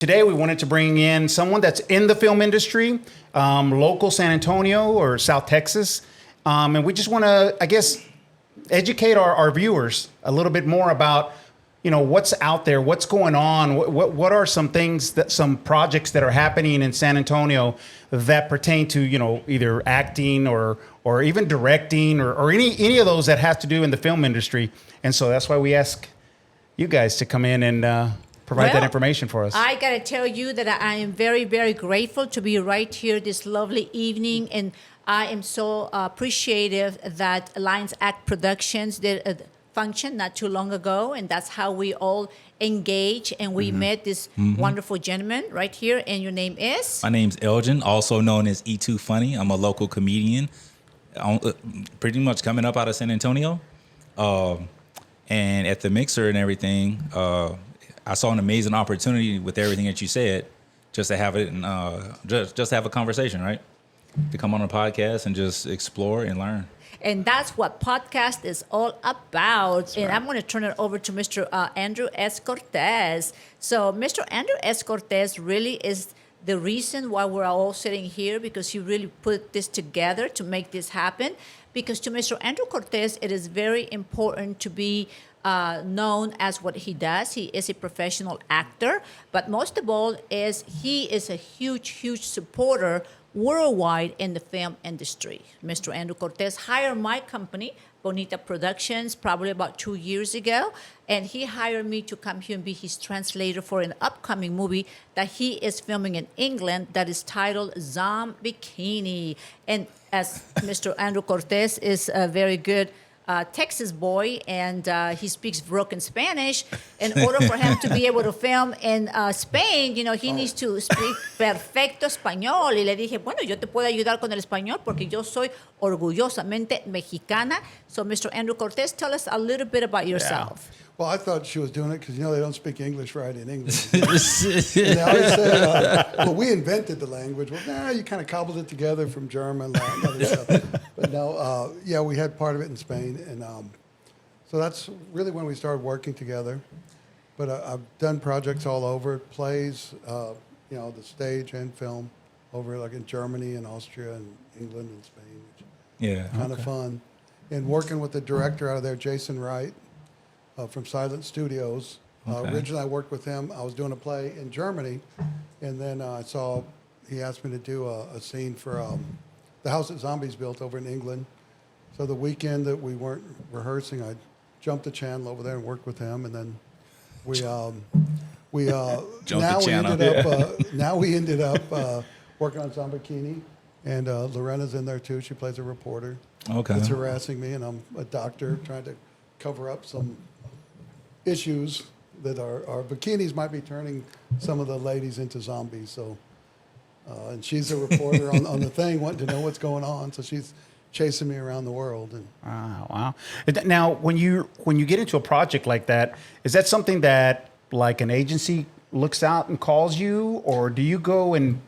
Today, we wanted to bring in someone that's in the film industry, local San Antonio or South Texas. And we just want to, I guess, educate our viewers a little bit more about, what's out there, what's going on, what are some things some projects that are happening in San Antonio that pertain to, either acting or even directing or any of those that have to do in the film industry. And so that's why we ask you guys to come in and provide that information for us. I got to tell you that I am very, very grateful to be right here this lovely evening. And I am so appreciative that Lions Act Productions did a function not too long ago. And that's how we all engage. And we met this wonderful gentleman right here. And your name is? My name's Elgin, also known as E2 Funny. I'm a local comedian, pretty much coming up out of San Antonio. And at the mixer and everything, I saw an amazing opportunity with everything that you said, just to have it and just have a conversation, right? To come on a podcast and just explore and learn. And that's what podcast is all about. That's and right. I'm going to turn it over to Mr. Andrew S. Cortez. So Mr. Andrew S. Cortez really is the reason why we're all sitting here, because he really put this together to make this happen. Because to Mr. Andrew Cortez, it is very important to be known as what he does. He is a professional actor, but most of all he is a huge supporter worldwide in the film industry. Mr. Andrew Cortez hired my company, Bonita Productions, probably about 2 years ago, and he hired me to come here and be his translator for an upcoming movie that he is filming in England that is titled Zombikini. And as Mr. Andrew Cortez is a very good Texas boy, and he speaks broken Spanish. In order for him to be able to film in Spain, he needs to speak perfecto español. Y le dije, bueno, yo te puedo ayudar con el español porque yo soy orgullosamente mexicana. So, Mr. Andrew Cortez, tell us a little bit about yourself. Yeah. Well, I thought she was doing it because, they don't speak English right in England. And they always say, well, we invented the language. Well, you kind of cobbled it together from German, Latin, other stuff. But no, we had part of it in Spain. And so that's really when we started working together. But I've done projects all over, plays, the stage and film over like in Germany and Austria and England and Spain. Which kind of fun. And working with the director out of there, Jason Wright, from Silent Studios. Originally, I worked with him. I was doing a play in Germany, and then he asked me to do a scene for the house that zombies built over in England. So the weekend that we weren't rehearsing, I jumped the channel over there and worked with him, and then we ended up working on Zombikini, and Lorena's in there too. She plays a reporter. That's harassing me, and I'm a doctor trying to cover up some issues that our bikinis might be turning some of the ladies into zombies. So, and she's a reporter on the thing, wanting to know what's going on. So she's chasing me around the world. And wow. Now, when you get into a project like that, is that something that like an agency looks out and calls you, or do you go and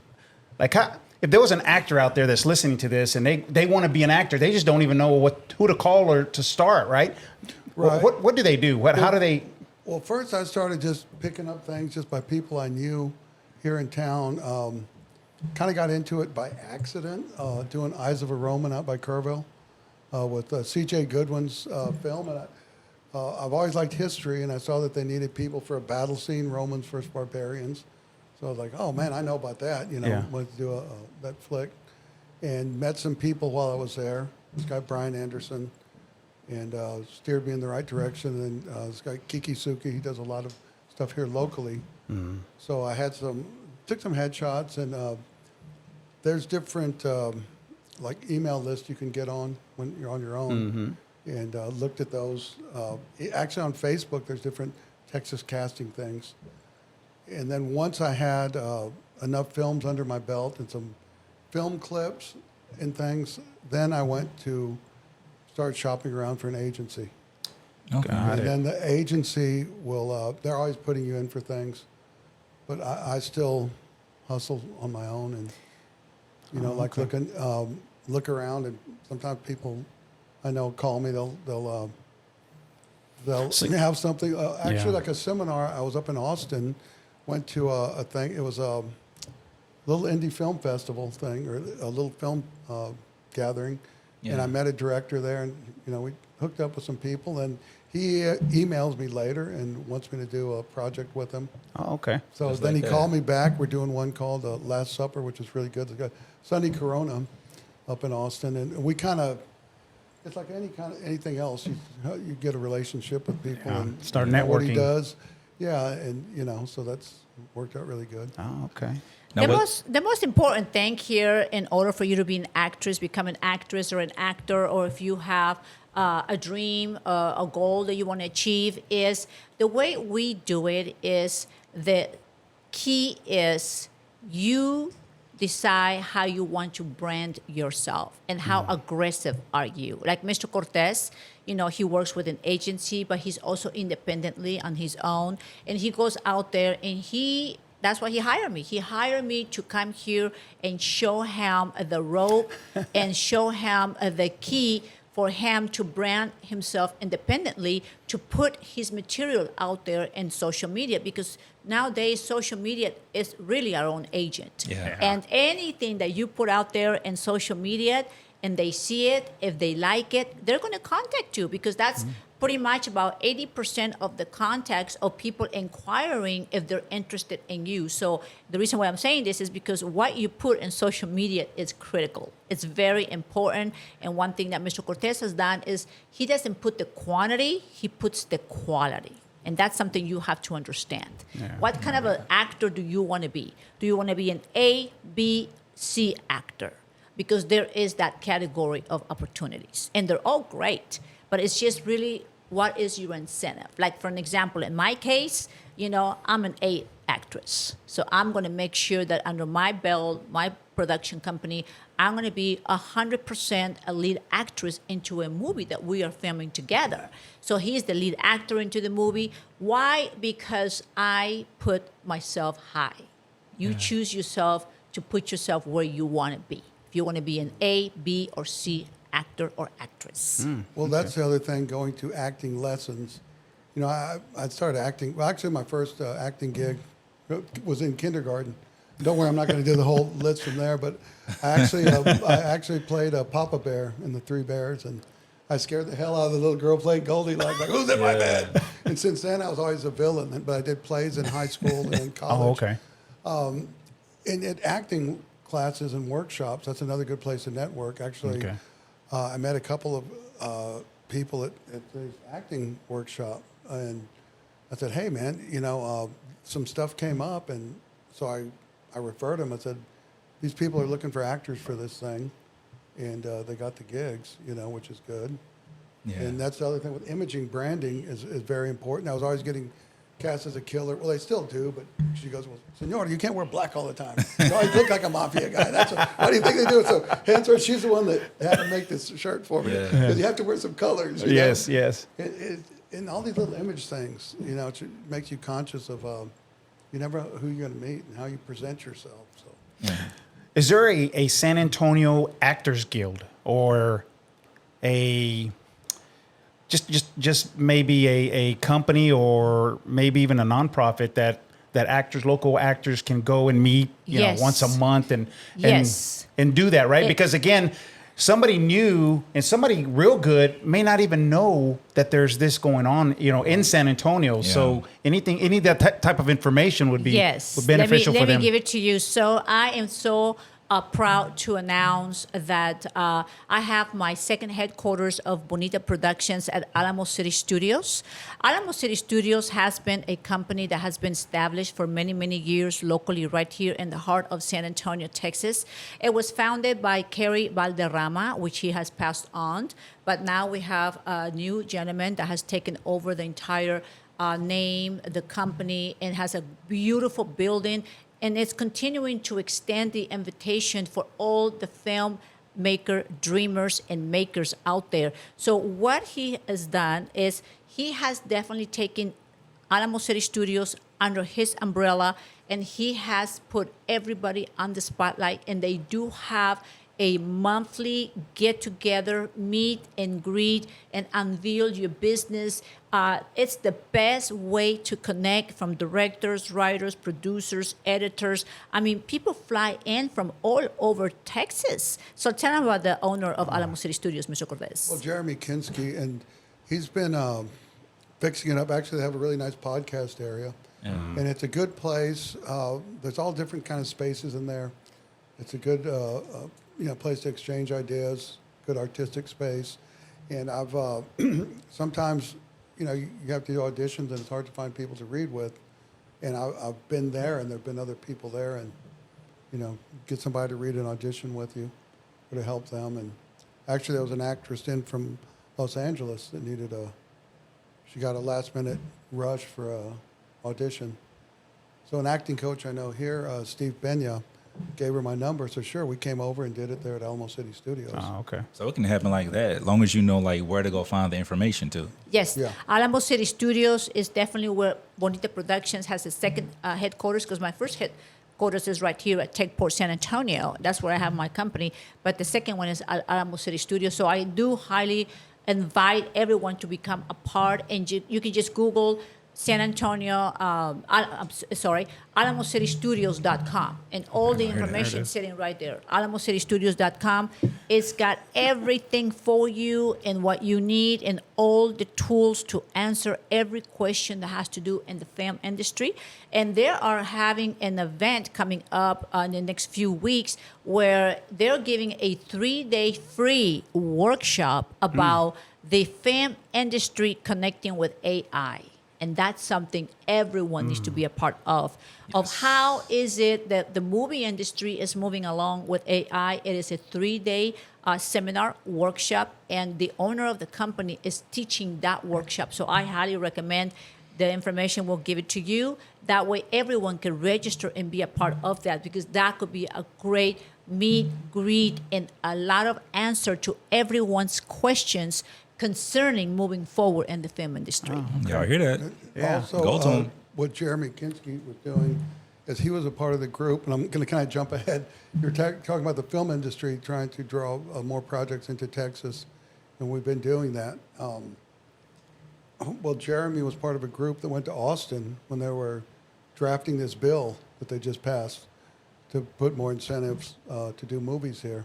if there was an actor out there that's listening to this and they want to be an actor, they just don't even know who to call or to start, right? Right. What do they do? How do they? Well, first I started just picking up things just by people I knew here in town. Kind of got into it by accident, doing Eyes of a Roman out by Kerrville with C.J. Goodwin's film. And I've always liked history, and I saw that they needed people for a battle scene, Romans versus barbarians. So I was like, oh, man, I know about that. Wanted to do that flick. And met some people while I was there. This guy, Brian Anderson, and steered me in the right direction. And this guy, Kiki Suki, he does a lot of stuff here locally. Mm-hmm. So I took some headshots, and there's different email lists you can get on when you're on your own, and looked at those. Actually, on Facebook, there's different Texas casting things. And then once I had enough films under my belt and some film clips and things, then I went to start shopping around for an agency. And then the agency will, they're always putting you in for things, but I still hustle on my own and, look around, and sometimes people I know call me, they'll have something. Actually, like a seminar, I was up in Austin went to a thing. It was a little indie film festival thing, or a little film gathering. And Yeah. I met a director there, and we hooked up with some people. And he emails me later and wants me to do a project with him. Oh, okay. So Just then like he that. called me back. We're doing one called Last Supper, which is really good. It's got Sonny Corona up in Austin, and we kind of. It's like anything else. You get a relationship with people Yeah. and Start what he networking. does. Yeah, and so that's worked out really good. Oh, okay. Now, The most important thing here, in order for you to be an actress, become an actress or an actor, or if you have a dream, a goal that you want to achieve, is the way we do it is the key is you decide how you want to brand yourself and how aggressive are you. Like Mr. Cortez, he works with an agency, but he's also independently on his own, and he goes out there and that's why he hired me. He hired me to come here and show him the rope and show him the key for him to brand himself independently, to put his material out there in social media, because nowadays social media is really our own agent. Yeah. And anything that you put out there in social media and they see it, if they like it, they're going to contact you, because that's pretty much about 80% of the contacts of people inquiring if they're interested in you. So the reason why I'm saying this is because what you put in social media is critical. It's very important. And one thing that Mr. Cortez has done is he doesn't put the quantity, he puts the quality. And that's something you have to understand. Yeah. What kind of an actor do you want to be? Do you want to be an A, B, C actor? Because there is that category of opportunities. And they're all great, but it's just really what is your incentive? Like, for an example, in my case, I'm an A actress. So I'm going to make sure that under my belt, my production company, I'm going to be 100% a lead actress into a movie that we are filming together. So he's the lead actor into the movie. Why? Because I put myself high. You choose yourself to put yourself where you want to be. If you want to be an A, B, or C actor or actress. Well, that's the other thing, going to acting lessons. I started acting. Well, actually, my first acting gig was in kindergarten. Don't worry, I'm not going to do the whole list from there, but I actually played Papa Bear in the Three Bears, and I scared the hell out of the little girl playing Goldilocks, like, who's in my bed? And since then, I was always a villain, but I did plays in high school and in college. Oh, okay. And at acting classes and workshops, that's another good place to network. Actually, Okay. I met a couple of people at this acting workshop, and I said, hey, man, some stuff came up, and so I referred them. I said, these people are looking for actors for this thing, and they got the gigs, which is good. Yeah. And that's the other thing with imaging. Branding is very important. I was always getting cast as a killer. Well, they still do, but she goes, well, Senora, you can't wear black all the time. You always look like a mafia guy. Why do you think they do it? So hence why she's the one that had to make this shirt for me. Yeah. Because you have to wear some colors. Yes, yes. And all these little image things, it makes you conscious of you never know who you're going to meet and how you present yourself. So. Is there a San Antonio Actors Guild, or a just maybe a company, or maybe even a nonprofit that local actors can go and meet, Yes. once a month and Yes. and do that, right? Because again, somebody new and somebody real good may not even know that there's this going on, in San Antonio. Yeah. So any of that type of information would be Yes. beneficial let for me them. give it to you. So I am so proud to announce that I have my second headquarters of Bonita Productions at Alamo City Studios. Alamo City Studios has been a company that has been established for many, many years locally right here in the heart of San Antonio, Texas. It was founded by Kerry Valderrama, which he has passed on. But now we have a new gentleman that has taken over the entire name, the company, and has a beautiful building. And it's continuing to extend the invitation for all the filmmaker dreamers and makers out there. So what he has done is he has definitely taken Alamo City Studios under his umbrella, and he has put everybody on the spotlight, and they do have a monthly get-together, meet and greet, and unveil your business. It's the best way to connect from directors, writers, producers, editors. I mean, people fly in from all over Texas. So tell them about the owner of Alamo City Studios, Mr. Cortez. Well, Jeremy Kinski, and he's been fixing it up. Actually, they have a really nice podcast area, and it's a good place. There's all different kind of spaces in there. It's a good place to exchange ideas, good artistic space. And I've sometimes, you have to do auditions, and it's hard to find people to read with. And I've been there, and there have been other people there, and get somebody to read an audition with you, or to help them. And actually, there was an actress in from Los Angeles that she got a last-minute rush for a audition. So an acting coach I know here, Steve Benya, gave her my number. So sure, we came over and did it there at Alamo City Studios. Oh, okay. So it can happen like that, as long as you know like where to go find the information to. Yes, Yeah. Alamo City Studios is definitely where Bonita Productions has its second headquarters, because my first headquarters is right here at Techport, San Antonio. That's where I have my company. But the second one is Alamo City Studios. So I do highly invite everyone to become a part, and you can just Google San Antonio, AlamoCityStudios.com, and all the information sitting right there. AlamoCityStudios.com. It's got everything for you and what you need, and all the tools to answer every question that has to do in the film industry. And they are having an event coming up in the next few weeks where they're giving a 3-day free workshop about the film industry connecting with AI. And that's something everyone needs to be a part of how is it that the movie industry is moving along with AI. It is a 3-day seminar workshop, and the owner of the company is teaching that workshop. So I highly recommend the information. We'll give it to you. That way everyone can register and be a part of that, because that could be a great meet, greet, and a lot of answer to everyone's questions concerning moving forward in the film industry. Y'all hear that? Yeah. Also, Go to him. what Jeremy Kinski was doing is he was a part of the group, and I'm going to kind of jump ahead. You're talking about the film industry trying to draw more projects into Texas, and we've been doing that. Well, Jeremy was part of a group that went to Austin when they were drafting this bill that they just passed to put more incentives to do movies here.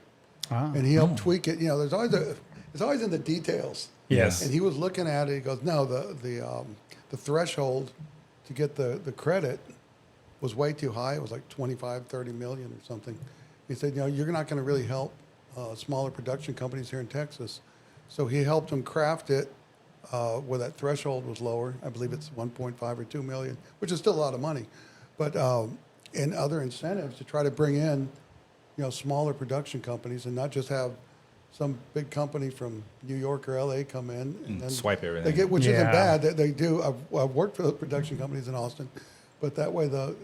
And he helped tweak it. There's always it's always in the details. Yes. And he was looking at it. He goes, no, the threshold to get the credit was way too high. It was like 25, 30 million or something. He said, you're not going to really help smaller production companies here in Texas. So he helped them craft it where that threshold was lower. I believe it's 1.5 or 2 million, which is still a lot of money. But and other incentives to try to bring in, smaller production companies, and not just have some big company from New York or LA come in and then swipe everything. They get, which Yeah. isn't bad. They do. I've worked for the production companies in Austin, but that way the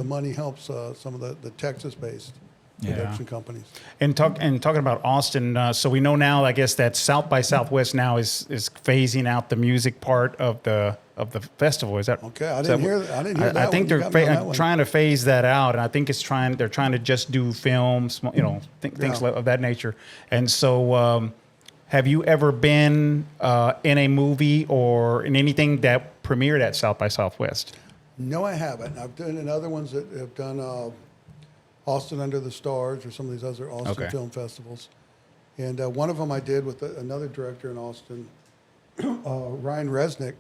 money helps some of the Texas-based production companies. And talking about Austin, so we know now, I guess, that South by Southwest now is phasing out the music part of the festival. Is that Okay, I didn't hear that. I think one. You got me on that they're one. trying to phase that out, and I think they're trying to just do films, things Yeah. of that nature. And so, have you ever been in a movie or in anything that premiered at South by Southwest? No, I haven't. I've done in other ones that have done Austin Under the Stars or some of these other Austin Okay. film festivals. And one of them I did with another director in Austin, Ryan Resnick.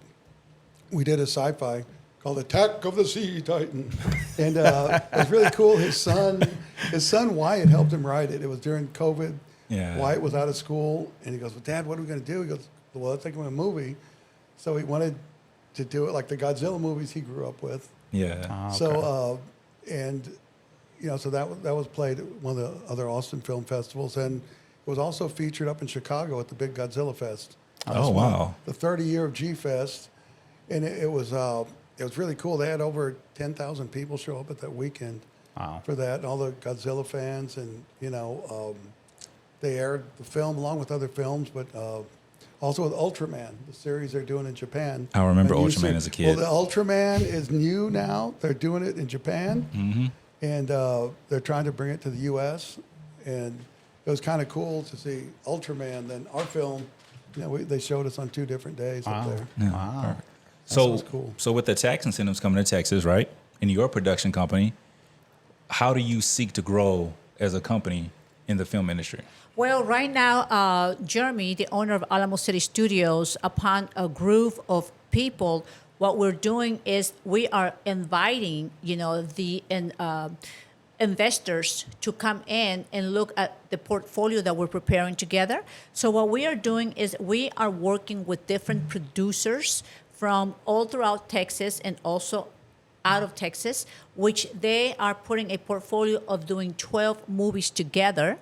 We did a sci-fi called Attack of the Sea Titan. And it was really cool. His son Wyatt helped him write it. It was during COVID. Yeah. Wyatt was out of school, and he goes, well, Dad, what are we going to do? He goes, well, let's take him a movie. So he wanted to do it like the Godzilla movies he grew up with. Yeah. So, so that was played at one of the other Austin film festivals, and it was also featured up in Chicago at the big Godzilla Fest. Oh, wow. The 30 year of G Fest, and it was really cool. They had over 10,000 people show up at that weekend for that, and all the Godzilla fans, and they aired the film along with other films, but also with Ultraman, the series they're doing in Japan. I remember And Ultraman as a kid. Well, the Ultraman is new now. They're doing it in Japan, and they're trying to bring it to the U.S. And it was kind of cool to see Ultraman. Then our film, they showed us on 2 different days up there. Wow. So was cool. So with the tax incentives coming to Texas, right, in your production company, how do you seek to grow as a company in the film industry? Well, right now, Jeremy, the owner of Alamo City Studios, upon a group of people, what we're doing is we are inviting, the investors to come in and look at the portfolio that we're preparing together. So what we are doing is we are working with different producers from all throughout Texas and also out of Texas, which they are putting a portfolio of doing 12 movies together.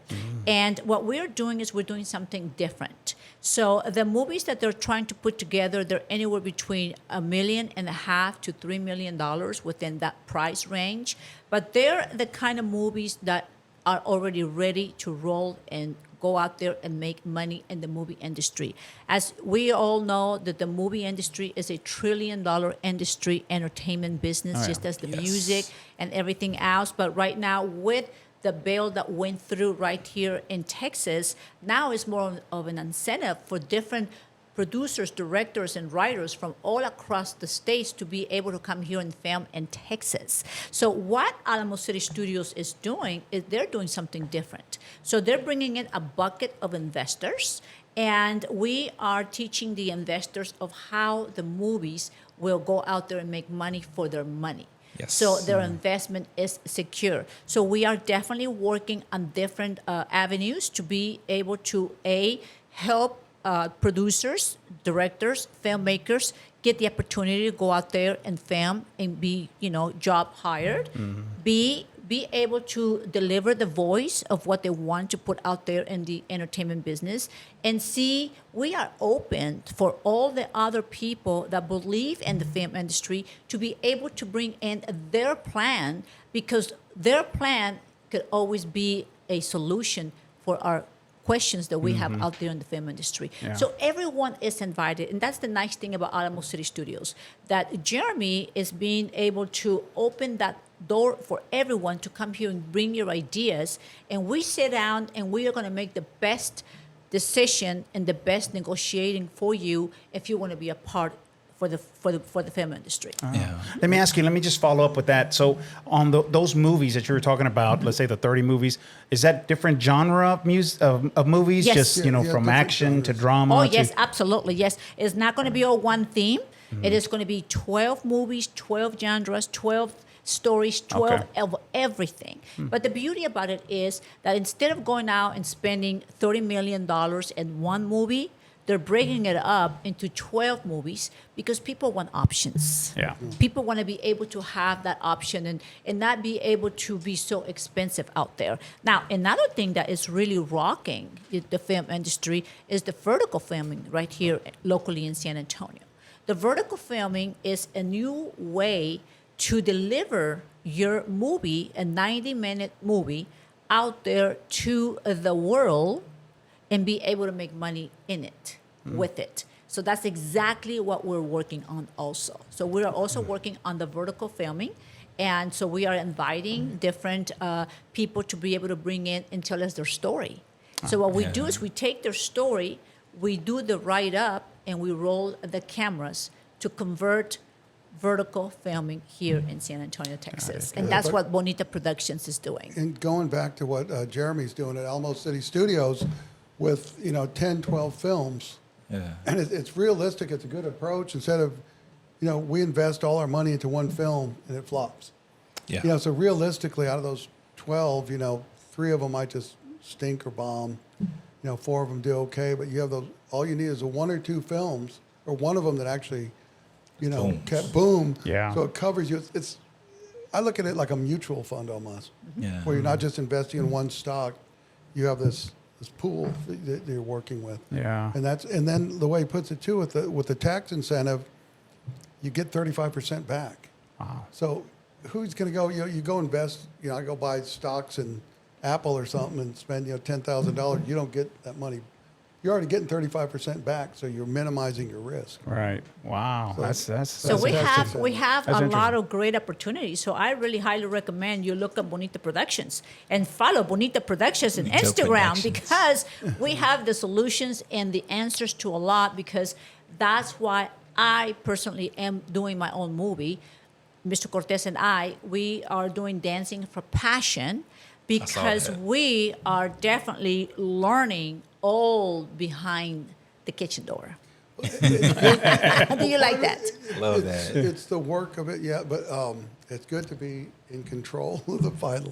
And what we're doing is we're doing something different. So the movies that they're trying to put together, they're anywhere between $1.5 million to $3 million within that price range. But they're the kind of movies that are already ready to roll and go out there and make money in the movie industry. As we all know that the movie industry is a $1 trillion industry, entertainment business, just as the music and everything else. But right now, with the bill that went through right here in Texas, now is more of an incentive for different producers, directors, and writers from all across the states to be able to come here and film in Texas. So what Alamo City Studios is doing is they're doing something different. So they're bringing in a bucket of investors, and we are teaching the investors of how the movies will go out there and make money for their money. Yes. So their investment is secure. So we are definitely working on different avenues to be able to, help producers, directors, filmmakers get the opportunity to go out there and film and be, job hired. B, be able to deliver the voice of what they want to put out there in the entertainment business. And C, we are open for all the other people that believe in the film industry to be able to bring in their plan, because their plan could always be a solution for our questions that we have out there in the film industry. Yeah. So everyone is invited, and that's the nice thing about Alamo City Studios, that Jeremy is being able to open that door for everyone to come here and bring your ideas, and we sit down and we are going to make the best decision and the best negotiating for you if you want to be a part for the film industry. Yeah. Let me ask you, let me just follow up with that. So on those movies that you were talking about, let's say the 30 movies, is that different genre of movies? Yes. Just, from different action to genres. drama? Oh, to- yes, absolutely. Yes. It's not going to be all one theme. It is going to be 12 movies, 12 genres, 12 stories, 12 Okay. of everything. But the beauty about it is that instead of going out and spending $30 million in one movie, they're breaking it up into 12 movies because people want options. Yeah. People want to be able to have that option and not be able to be so expensive out there. Now, another thing that is really rocking the film industry is the vertical filming right here locally in San Antonio. The vertical filming is a new way to deliver your movie, a 90-minute movie, out there to the world and be able to make money in it, with it. So that's exactly what we're working on also. So we are also working on the vertical filming. And so we are inviting different people to be able to bring in and tell us their story. So what we do is we take their story, we do the write-up, and we roll the cameras to convert vertical filming here in San Antonio, Texas. And that's what Bonita Productions is doing. And going back to what Jeremy's doing at Alamo City Studios with, 10, 12 films. Yeah. And it's realistic. It's a good approach. Instead of, we invest all our money into one film and it flops. Yeah. So realistically, out of those 12, 3 of them might just stink or bomb. 4 of them do okay. But you have those. All you need is 1 or 2 films, or one of them that actually, Booms. kept boom. Yeah. So it covers you. I look at it like a mutual fund almost, Yeah. where you're not just investing in one stock. You have this pool that you're working with. Yeah. And then the way he puts it too, with the tax incentive, you get 35% back. Wow. So who's going to go? You go invest. I go buy stocks in Apple or something and spend $10,000. You don't get that money you're already getting 35% back, so you're minimizing your risk. Right. Wow. That's So we fantastic. have That's a lot interesting. of great opportunities. So I really highly recommend you look up Bonita Productions and follow Bonita Productions on Bonita Instagram Productions. because we have the solutions and the answers to a lot. Because that's why I personally am doing my own movie. Mr. Cortez and we are doing Dancing for Passion because that. we are definitely learning all behind the kitchen door. Do you like that? Love that. It's the work of it, yeah, but it's good to be in control of the final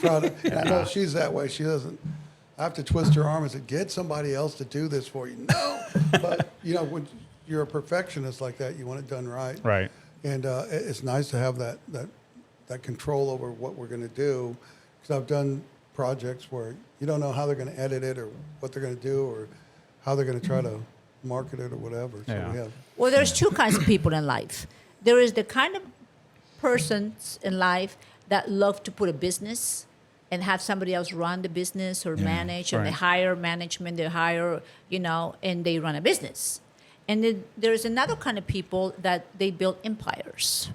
product. And I know she's that way. She doesn't. I have to twist her arm and say, "Get somebody else to do this for you." No, but when you're a perfectionist like that, you want it done right. Right. And it's nice to have that control over what we're going to do. Because I've done projects where you don't know how they're going to edit it or what they're going to do or how they're going to try to market it or whatever. So Yeah. we have. Well, there's two kinds of people in life. There is the kind of persons in life that love to put a business and have somebody else run the business or manage, and they right. hire management, they hire, and they run a business. And then there's another kind of people that they build empires.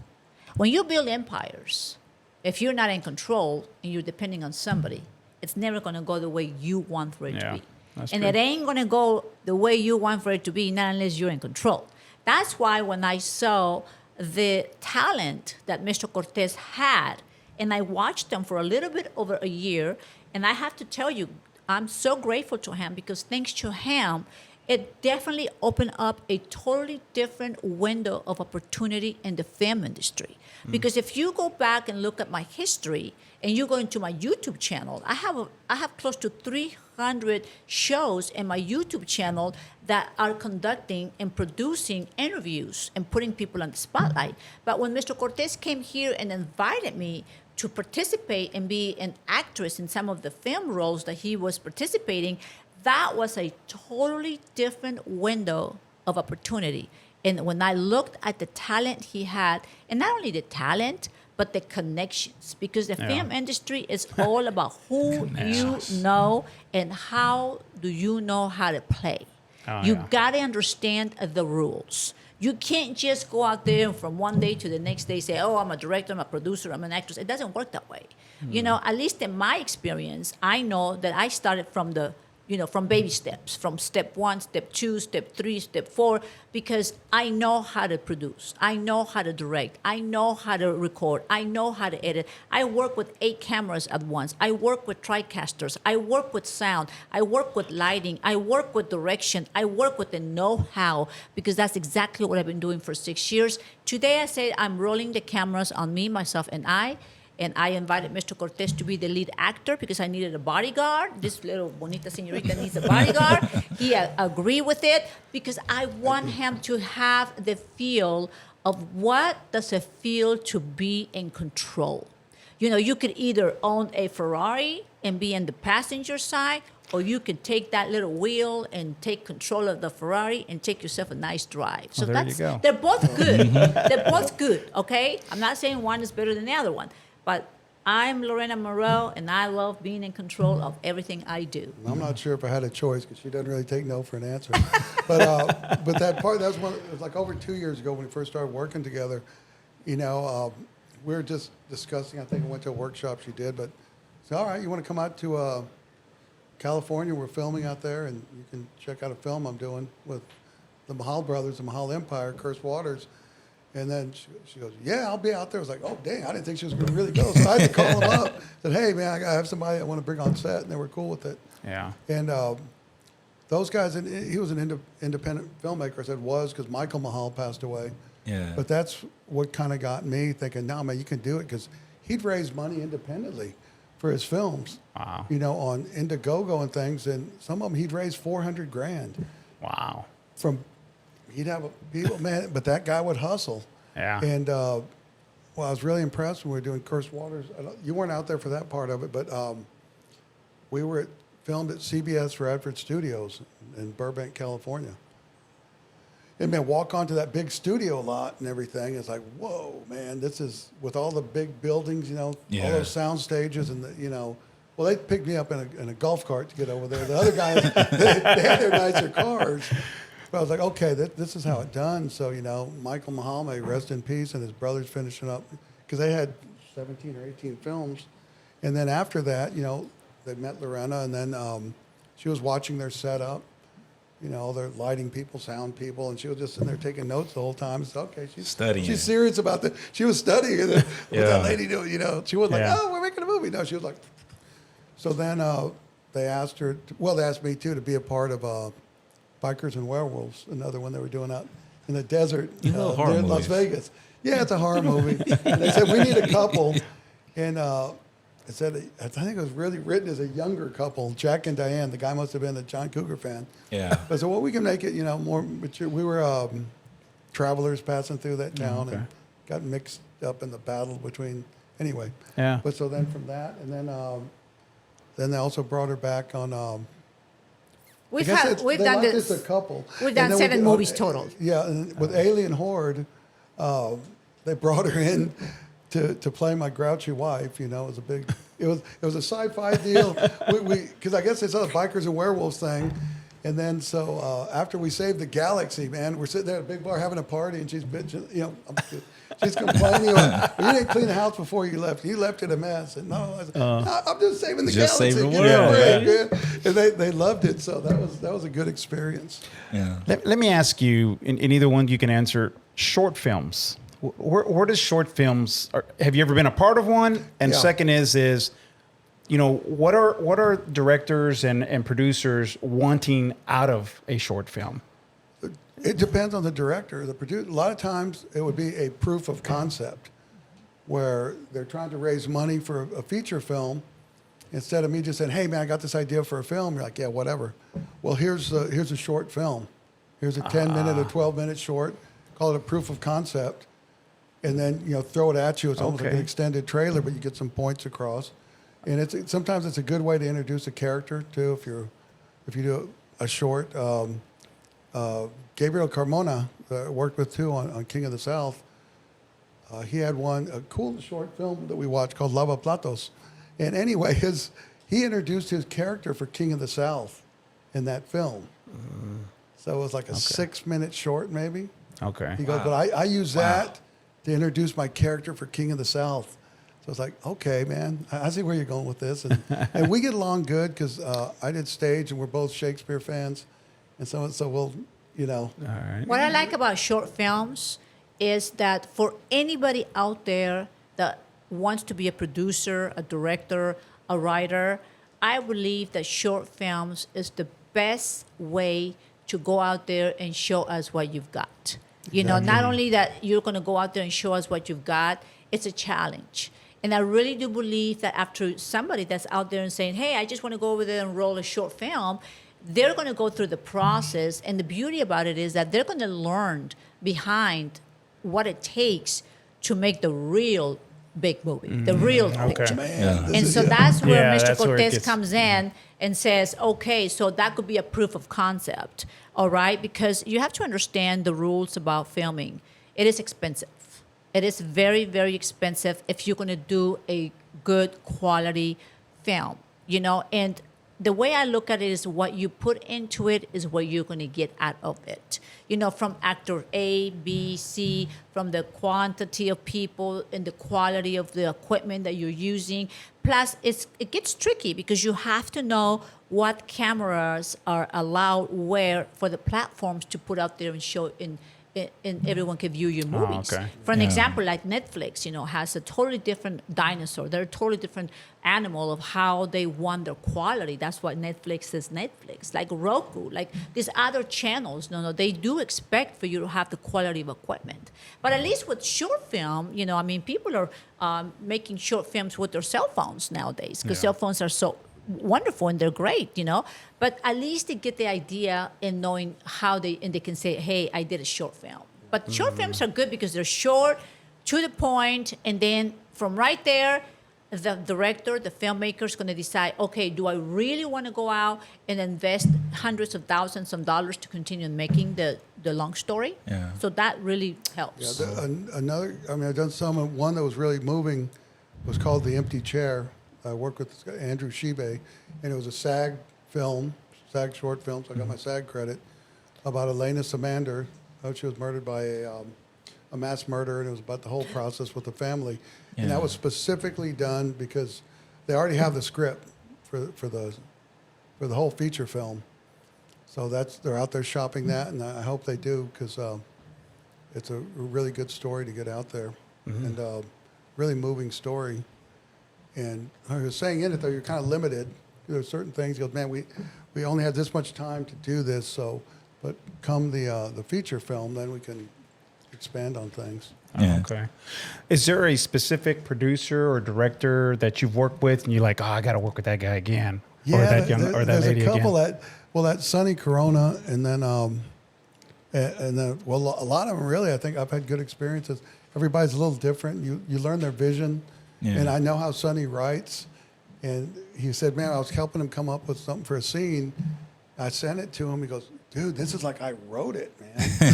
When you build empires, if you're not in control and you're depending on somebody, it's never going to go the way you want for it Yeah, to be. that's And true. it ain't going to go the way you want for it to be, not unless you're in control. That's why when I saw the talent that Mr. Cortez had, and I watched him for a little bit over a year, and I have to tell you, I'm so grateful to him because thanks to him, it definitely opened up a totally different window of opportunity in the film industry. Because if you go back and look at my history and you go into my YouTube channel, I have close to 300 shows in my YouTube channel that are conducting and producing interviews and putting people on the spotlight. But when Mr. Cortez came here and invited me to participate and be an actress in some of the film roles that he was participating, that was a totally different window of opportunity. And when I looked at the talent he had, and not only the talent, but the connections, because the film industry is all about who you know and how do you know how to play. You got to understand the rules. You can't just go out there and from one day to the next day say, oh, I'm a director, I'm a producer, I'm an actress. It doesn't work that way. At least in my experience, I know that I started from from baby steps, from step 1, step 2, step 3, step 4, because I know how to produce. I know how to direct. I know how to record. I know how to edit. I work with 8 cameras at once. I work with TriCasters. I work with sound. I work with lighting. I work with direction. I work with the know-how, because that's exactly what I've been doing for 6 years. Today I say I'm rolling the cameras on me, myself, and I invited Mr. Cortez to be the lead actor because I needed a bodyguard. This little bonita señorita needs a bodyguard. He agreed with it because I want him to have the feel of what does it feel to be in control. You could either own a Ferrari and be in the passenger side, or you could take that little wheel and take control of the Ferrari and take yourself a nice drive. So Well, there you go. they're both good. They're both good, okay? I'm not saying one is better than the other one. But I'm Lorena Moreau, and I love being in control of everything I do. I'm not sure if I had a choice because she doesn't really take no for an answer. but that part, it was like over 2 years ago when we first started working together. We were just discussing, I think I went to a workshop she did, but said, all right, you want to come out to California? We're filming out there, and you can check out a film I'm doing with the Mahal brothers, the Mahal Empire, Curse Waters. And then she goes, yeah, I'll be out there. I was like, oh, dang, I didn't think she was going to really go. So I had to call them up. Said, hey, man, I have somebody I want to bring on set. And they were cool with it. Yeah. And those guys, and he was an independent filmmaker. I said was because Michael Mahal passed away. Yeah. But that's what kind of got me thinking, no, man, you can do it. Because he'd raise money independently for his films. Wow. On Indiegogo and things. And some of them he'd raise $400,000 Wow. from... He'd have people, man, but that guy would hustle. Yeah. And I was really impressed when we were doing Curse Waters. You weren't out there for that part of it, but we were filmed at CBS Radford Studios in Burbank, California. And man, walk onto that big studio lot and everything. It's like, whoa, man, this is with all the big buildings, all Yeah. those sound stages and Well, they picked me up in a golf cart to get over there. The other guys, they had their nicer cars. But I was like, okay, this is how it's done. So, Michael Muhammad, rest in peace, and his brother's finishing up, because they had 17 or 18 films. And then after that, they met Lorena, and then she was watching their setup. They're lighting people, sound people, and she was just sitting there taking notes the whole time. So, okay, she's Studying. She's serious about that. She was studying. And then what that lady doing? She wasn't like, oh, we're making a movie. No, she was like. So then they asked her. They asked me too to be a part of Bikers and Werewolves, another one they were doing out in the desert You love horror there in Las movies. Vegas. Yeah, it's a horror movie. And they said we need a couple, and it said I think it was really written as a younger couple, Jack and Diane. The guy must have been a John Cougar fan. Yeah. But so we can make it, more mature. We were travelers passing through that town and got mixed up in the battle between. Anyway. Yeah. But so then from that, and then they also brought her back on. We've I guess we've they done liked this. us a couple. We've And done then we 7 did- movies total. Yeah, and with Alien Horde, they brought her in to play my grouchy wife. It was a sci-fi deal. Because I guess they saw the Bikers and Werewolves thing, and then so after we saved the galaxy, man, we're sitting there at a big bar having a party, and she's bitching. She's complaining. You didn't clean the house before you left. You left it a mess. And no, I said, I'm just saving the Just galaxy. saving the Give me a world, break, man. And they loved it. So that was a good experience. Yeah. Let me ask you, in either one you can answer, short films. Where does short films, have you ever been a part of one? And Yeah. second is, what are directors and producers wanting out of a short film? It depends on the director, the producer. A lot of times it would be a proof of concept where they're trying to raise money for a feature film. Instead of me just saying, hey, man, I got this idea for a film. You're like, yeah, whatever. Well, here's a short film. Here's a 10-minute or 12-minute short. Call it a proof of concept. And then, throw it at you. It's almost like an Okay. extended trailer, but you get some points across. And sometimes it's a good way to introduce a character, too, if you do a short. Gabriel Carmona worked with too on King of the South. He had a cool short film that we watched called Lava Platos. And anyway, he introduced his character for King of the South in that film. So it was like a 6-minute short maybe. Okay. He goes, but I use that to introduce my character for King of the South. So it's like, okay, man, I see where you're going with this. And we get along good because I did stage and we're both Shakespeare fans. And so we'll, All right. What I like about short films is that for anybody out there that wants to be a producer, a director, a writer, I believe that short films is the best way to go out there and show us what you've got. Not only that you're going to go out there and show us what you've got, it's a challenge. And I really do believe that after somebody that's out there and saying, hey, I just want to go over there and roll a short film, they're going to go through the process. And the beauty about it is that they're going to learn behind what it takes to make the real big movie, the real picture. man. Yeah. And so that's where Yeah, Mr. that's where it Cortez gets- comes in and says, okay, so that could be a proof of concept, all right? Because you have to understand the rules about filming. It is expensive. It is very, very expensive if you're going to do a good quality film, and the way I look at it is what you put into it is what you're going to get out of it. From actor A, B, C, from the quantity of people and the quality of the equipment that you're using. Plus, it gets tricky because you have to know what cameras are allowed where for the platforms to put out there and show and everyone can view your movies. okay. For an Yeah. example, like Netflix, has a totally different dinosaur. They're a totally different animal of how they want their quality. That's why Netflix is Netflix. Like Roku, like these other channels, they do expect for you to have the quality of equipment. But at least with short film, people are making short films with their cell phones nowadays because cell phones are so wonderful and they're great, but at least they get the idea in knowing how they can say, hey, I did a short film. But short films are good because they're short, to the point, and then from right there, the director, the filmmaker is going to decide, okay, do I really want to go out and invest hundreds of thousands of dollars to continue making the long story? Yeah. So that really helps. I've done one that was really moving was called The Empty Chair. I worked with this guy, Andrew Shibe, and it was a SAG short film, so I got my SAG credit, about Elena Samander. She was murdered by a mass murder, and it was about the whole process with the family. And that was specifically done because they already have the script for the whole feature film. So they're out there shopping that, and I hope they do, because it's a really good story to get out there, and really moving story. And I was saying in it, though, you're kind of limited. There's certain things. You go, man, we only have this much time to do this. So, but come the feature film, then we can expand on things. Yeah. Okay. Is there a specific producer or director that you've worked with, and you're like, oh, I got to work with that guy again, or that or that there's lady a couple again? that Sonny Corona, and then well, a lot of them really. I think I've had good experiences. Everybody's a little different. You learn their vision, and I know how Sonny writes. And he said, man, I was helping him come up with something for a scene. I sent it to him. He goes, dude, this is like I wrote it, man.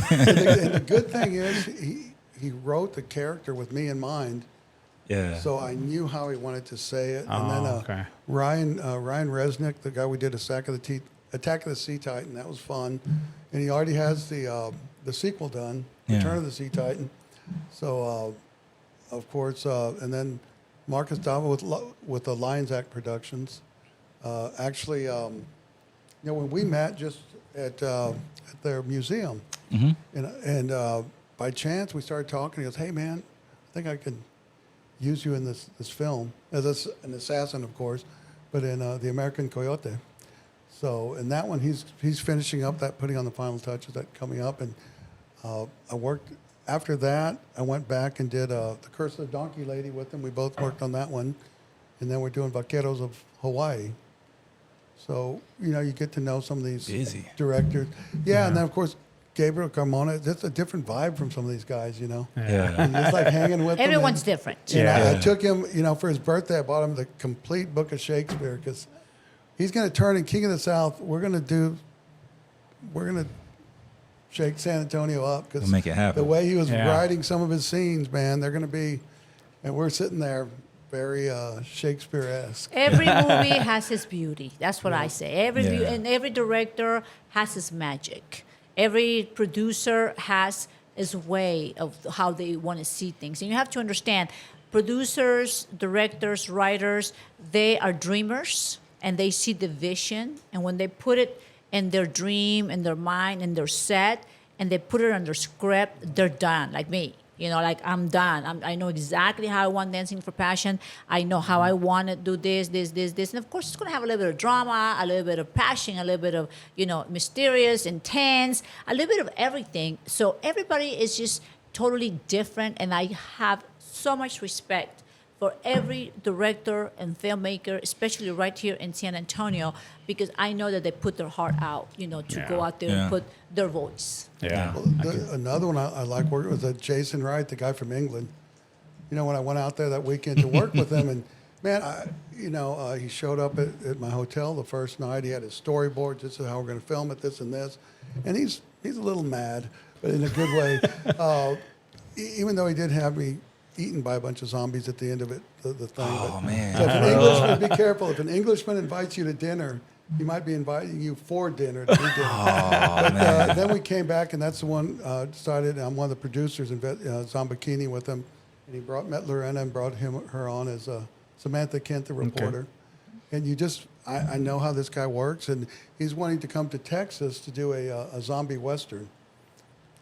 and the good thing is he wrote the character with me in mind. Yeah. So I knew how he wanted to say it. Oh, And then okay. Ryan Resnick, the guy we did Attack of the Sea Titan, that was fun. And he already has the sequel done, Return of the Sea Titan. So, of course, and then Marcus Dava with the Lions Act Productions. Actually, when we met just at their museum, and by chance we started talking. He goes, "Hey, man, I think I can use you in this film as an assassin, of course, but in the American Coyote." So in that one, he's finishing up that, putting on the final touches, that coming up, and I worked. After that, I went back and did The Curse of the Donkey Lady with him. We both worked on that one. And then we're doing Vaqueros of Hawaii. So, you get to know some of these directors. Yeah, and then, of course, Gabriel Carmona. That's a different vibe from some of these guys, Yeah. And it's like hanging with them. Everyone's different. And I took him, for his birthday, I bought him the complete book of Shakespeare, because he's going to turn in King of the South. We're going to shake San Antonio up, because We'll make it happen. the way he was writing some of his scenes, man, they're going to be, and we're sitting there very Shakespeare-esque. Every movie has his beauty. That's what I say. And every director has his magic. Every producer has his way of how they want to see things. And you have to understand, producers, directors, writers, they are dreamers, and they see the vision. And when they put it in their dream, in their mind, in their set, and they put it on their script, they're done, like me. Like I'm done. I know exactly how I want Dancing for Passion. I know how I want to do this. And of course, it's going to have a little bit of drama, a little bit of passion, a little bit of, mysterious, intense, a little bit of everything. So everybody is just totally different. And I have so much respect for every director and filmmaker, especially right here in San Antonio, because I know that they put their heart out, to go out there and put their voice. Yeah. Well, another one I like working with Jason Wright, the guy from England. When I went out there that weekend to work with him, and man, he showed up at my hotel the first night. He had his storyboard. This is how we're going to film it, this and this, and he's a little mad, but in a good way. Even though he did have me eaten by a bunch of zombies at the end of it, the thing. Oh, man. So if an Englishman, be careful. If an Englishman invites you to dinner, he might be inviting you for dinner to eat dinner. But then we came back, and that's the one decided. I'm one of the producers in Zombikini with him, and he met Lorena and brought her on as Samantha Kent, the reporter. Okay. And I know how this guy works, and he's wanting to come to Texas to do a zombie western.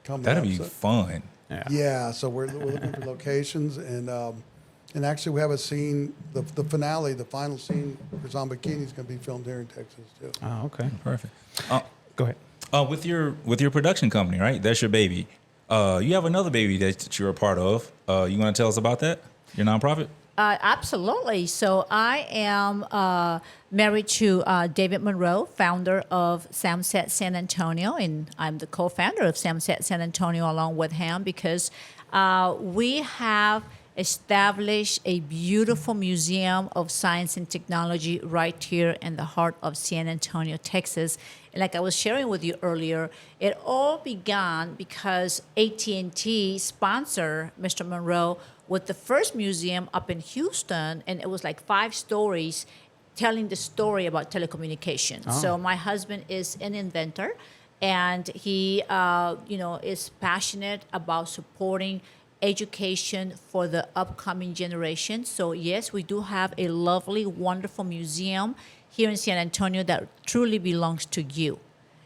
That'd be fun. Yeah, so we're looking for locations, and actually we have a scene, the finale, the final scene for Zombikini is going to be filmed here in Texas too. Oh, okay. Perfect. Go ahead. With your production company, right? That's your baby. You have another baby that you're a part of. You want to tell us about that? Your nonprofit? Absolutely. So I am married to David Monroe, founder of Samset San Antonio, and I'm the co-founder of Samset San Antonio along with him, because we have establish a beautiful museum of science and technology right here in the heart of San Antonio, Texas. And like I was sharing with you earlier, it all began because AT&T sponsored Mr. Monroe with the first museum up in Houston, and it was like 5 stories telling the story about telecommunications. So my husband is an inventor, and he, is passionate about supporting education for the upcoming generation. So yes, we do have a lovely, wonderful museum here in San Antonio that truly belongs to you.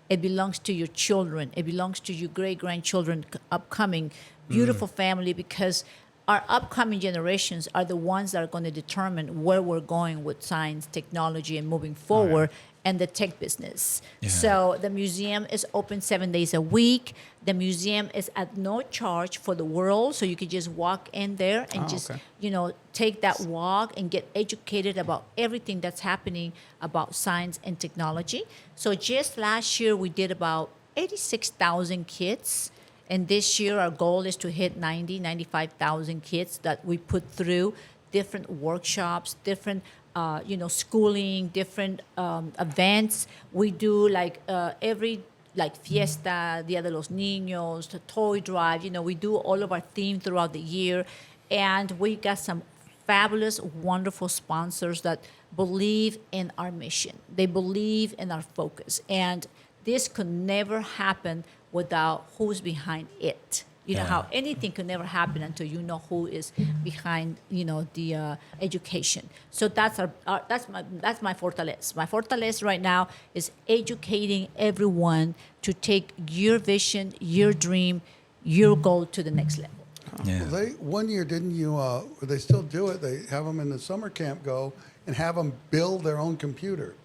It belongs to your children. It belongs to your great-grandchildren upcoming. Beautiful family, because our upcoming generations are the ones that are going to determine where we're going with science, technology, and moving forward, and the tech business. Yeah. So the museum is open 7 days a week. The museum is at no charge for the world, so you can just walk in there and take that walk and get educated about everything that's happening about science and technology. So just last year, we did about 86,000 kids. And this year, our goal is to hit 95,000 kids that we put through different workshops, different, schooling, different events. We do every fiesta, Dia de los Niños, the toy drive. We do all of our theme throughout the year. And we got some fabulous, wonderful sponsors that believe in our mission. They believe in our focus. And this could never happen without who's behind it. You know how anything could never happen until you know who is behind, the education. So that's that's my fortaleza. My fortaleza right now is educating everyone to take your vision, your dream, your goal to the next level. Yeah. Well, one year, didn't you, they still do it, they have them in the summer camp go and have them build their own computer.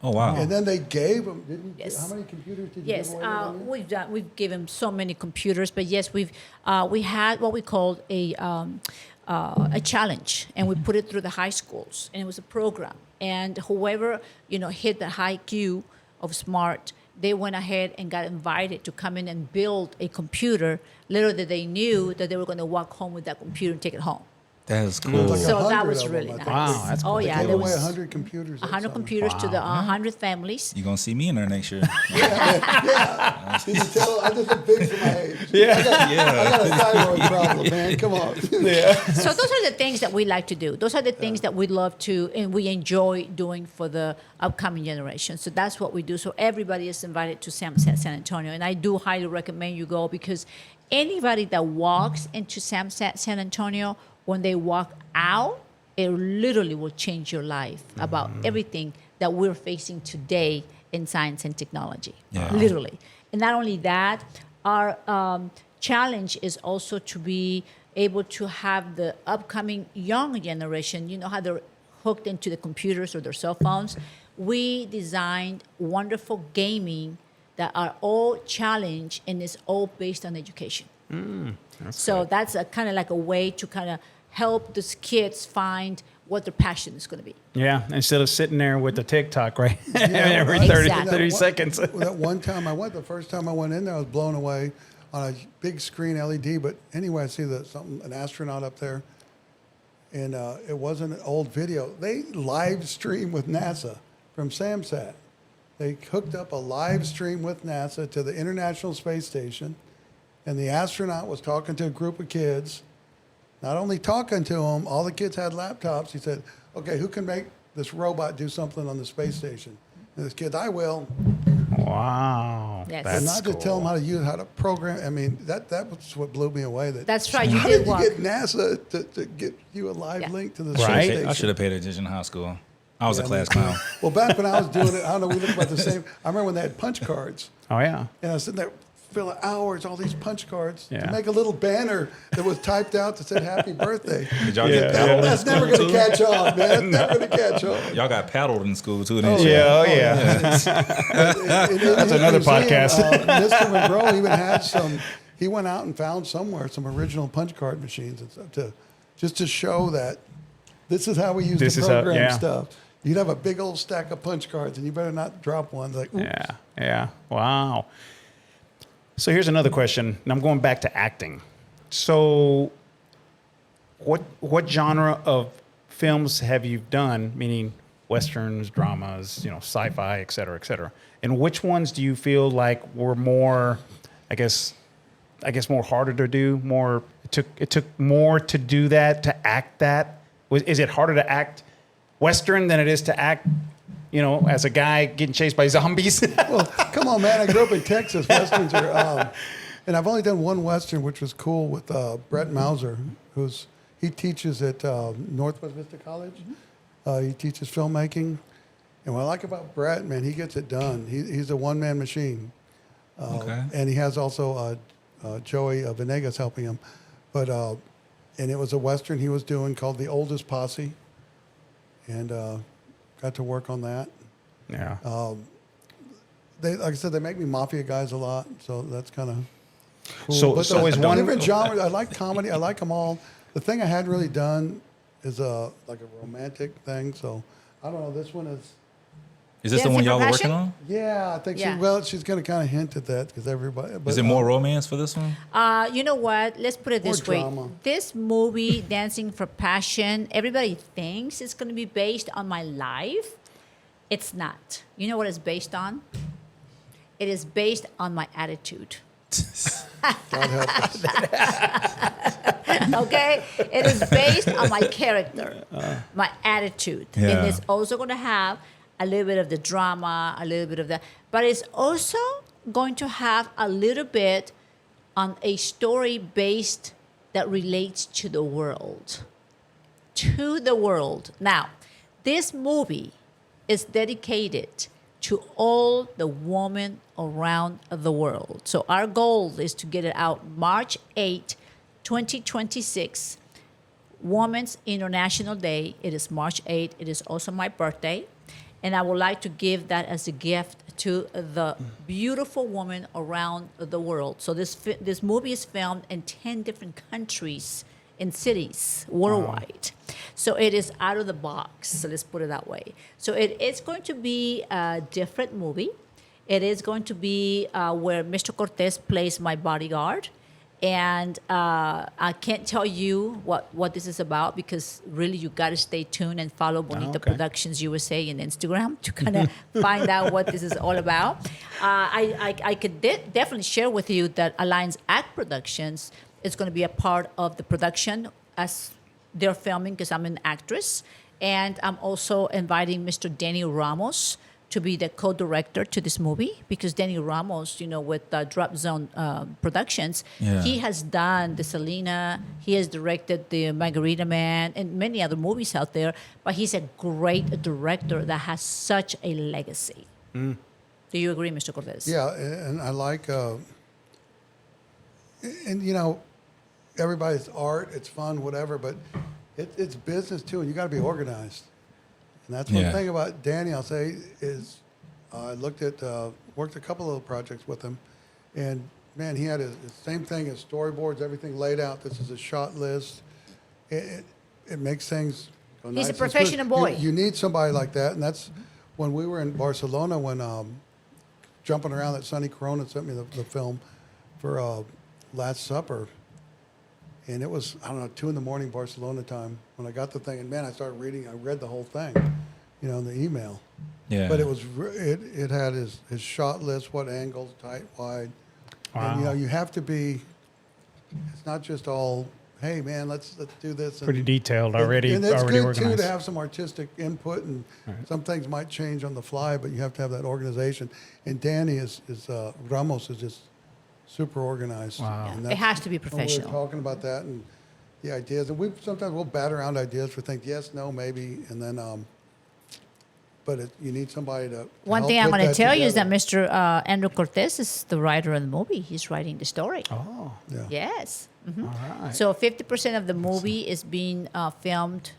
Oh, wow. And then they gave them, didn't you? Yes. How many computers did you Yes, give away? we've given so many computers, but yes, we had what we called a challenge, and we put it through the high schools, and it was a program, and whoever hit the high Q of smart, they went ahead and got invited to come in and build a computer. Little did they knew that they were going to walk home with that computer and take it home. That's cool. Like So that 100 was of really them, I nice. think. Wow, that's cool. Oh They yeah, Gave there away was 100 computers. that 100 summer. computers to the 100 families. You're going to see me in there next year. Yeah. Did you tell? I just look big for my age. Yeah. I got a thyroid problem, man. Come on. So those are the things that we like to do. Those are the things that we love to and we enjoy doing for the upcoming generation. So that's what we do. So everybody is invited to San Antonio, and I do highly recommend you go, because anybody that walks into San Antonio, when they walk out, it literally will change your life about everything that we're facing today in science and technology. Yeah. Literally. And not only that, our challenge is also to be able to have the upcoming young generation, how they're hooked into the computers or their cell phones. We designed wonderful gaming that are all challenged, and it's all based on education. That's a kind of like a way to kind of help these kids find what their passion is going to be. Yeah, instead of sitting there with the TikTok, right? Every Exactly. 30 seconds. That one time I went, the first time I went in there, I was blown away on a big screen LED. But anyway, I see an astronaut up there, and it wasn't an old video. They live stream with NASA from SAMSAT. They hooked up a live stream with NASA to the International Space Station, and the astronaut was talking to a group of kids. Not only talking to them, all the kids had laptops. He said, okay, who can make this robot do something on the space station? And this kid, I will. Wow. Yes. That's And not cool. to tell them how to program. I mean, that was what blew me away. That's right. You How did did you walk. get NASA to get you a live link to the Right. space station? I should have paid attention in high school. I was a Yeah, class me clown. too. Well, back when I was doing it, I don't know, we looked about the same. I remember when they had punch cards. Oh, yeah. And I was sitting there filling hours, all these punch cards, Yeah. to make a little banner that was typed out that said happy birthday. Did y'all Yeah. get paddled in That's never school going to too? catch on, man. That's never going to catch on. Y'all got paddled in school too, didn't you? Yeah, oh, yeah. That's another podcast. Mr. Monroe even had he went out and found somewhere some original punch card machines and stuff just to show that this is how we use This the is how- program yeah. stuff. You'd have a big old stack of punch cards, and you better not drop one. Like, oops. Yeah. Wow. So here's another question, and I'm going back to acting. So what genre of films have you done? Meaning westerns, dramas, sci-fi, et cetera, et cetera. And which ones do you feel like were more, I guess more harder to do? More it took more to do that, to act that. Is it harder to act western than it is to act, as a guy getting chased by zombies? Well, come on, man. I grew up in Texas. Westerns are, and I've only done one Western, which was cool, with Brett Mauser, he teaches at Northwest Vista College. He teaches filmmaking. And what I like about Brett, man, he gets it done. He's a one-man machine. Okay. And he has also Joey Venegas helping him. But and it was a Western he was doing called The Oldest Posse. And got to work on that. Yeah. Like I said, they make me mafia guys a lot, so that's kind of cool. So But is the one different genres. I like comedy. I like them all. The thing I hadn't really done is like a romantic thing. So I don't know. This one is. Is this the Dancing one for y'all were Passion? working on? Yeah, I think Yeah. she's going to kind of hint at that because everybody. But, Is it more romance for this one? You know what? Let's put it this More way. drama. This movie, Dancing for Passion, everybody thinks it's going to be based on my life. It's not. You know what it's based on? It is based on my attitude. God help us. Okay? It is based on my character, my attitude. Yeah. And it's also going to have a little bit of the drama, a little bit of that. But it's also going to have a little bit on a story based that relates to the world. To the world. Now, this movie is dedicated to all the women around the world. So our goal is to get it out March 8, 2026, Women's International Day. It is March 8. It is also my birthday. And I would like to give that as a gift to the beautiful women around the world. So this movie is filmed in 10 different countries in cities worldwide. So it is out of the box. So let's put it that way. So it is going to be a different movie. It is going to be where Mr. Cortez plays my bodyguard. And I can't tell you what this is about because really you got to stay tuned and follow Bonita okay. Productions USA and Instagram to kind of find out what this is all about. I could definitely share with you that Alliance Act Productions is going to be a part of the production as they're filming because I'm an actress. And I'm also inviting Mr. Danny Ramos to be the co-director to this movie because Danny Ramos, with Drop Zone Productions, Yeah. he has done the Selena, he has directed the Margarita Man and many other movies out there, but he's a great director that has such a legacy. Do you agree, Mr. Cortez? Yeah, and I like, everybody's art, it's fun, whatever, but it's business too, and you got to be organized. And that's one Yeah. thing about Danny, I'll say, is I worked a couple of projects with him, and man, he had his same thing as storyboards, everything laid out. This is a shot list. It makes things go nice. He's a and smooth. professional boy. You need somebody like that, and that's when we were in Barcelona when jumping around that Sonny Corona sent me the film for Last Supper. And it was, 2 a.m. Barcelona time when I got the thing. And man, I read the whole thing, in the email. Yeah. But it had his shot list, what angles, tight, wide. Wow. And, you have to be, it's not just all, hey man, let's do this. Pretty detailed already. And it's already good organized. too to have some artistic input, and some things might change on the fly, but you have to have that organization. And Danny Ramos is just super organized. Wow. And It has to be when we professional. were talking about that and the ideas, and sometimes we'll bat around ideas for things, yes, no, maybe, and then, but you need somebody to One help thing I'm put going to tell you is that together. Mr. Andrew Cortez is the writer of the movie. He's writing the story. Oh, Yeah. Yes. Mhm. all right. So 50% of the movie is being filmed,